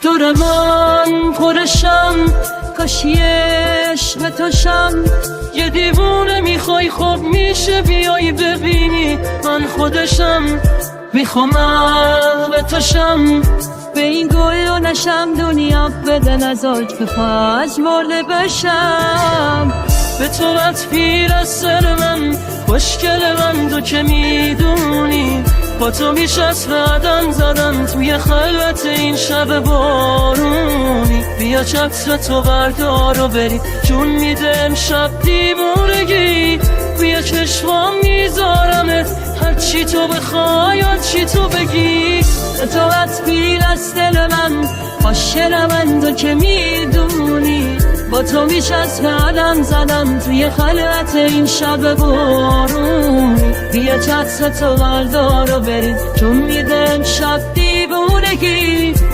دور من پرشم کاشی عشق تاشم، یه دیوونه میخوای خب میشه بیای ببینی من خودشم. میخوام به تاشم، به این گل و نشم دنیا بده نزاج به پژمرده بشم. به تو پیر از سر من خوشگل من تو که میدونی، با تو میشه از قدم زدن توی خلوت این شب بارونی. بیا چتر تو بردار و بریم جون میده امشب دیوونگی. بیا چشمام میذارمت هرچی تو بخوای هرچی تو بگی. تو پیر از دل من عاشق من تو که میدونی، با تو میشه از قدم زدم توی خلوت این شب بارونی. بیا چتر تو بردار و بریم جون میده امشب دیوونگی.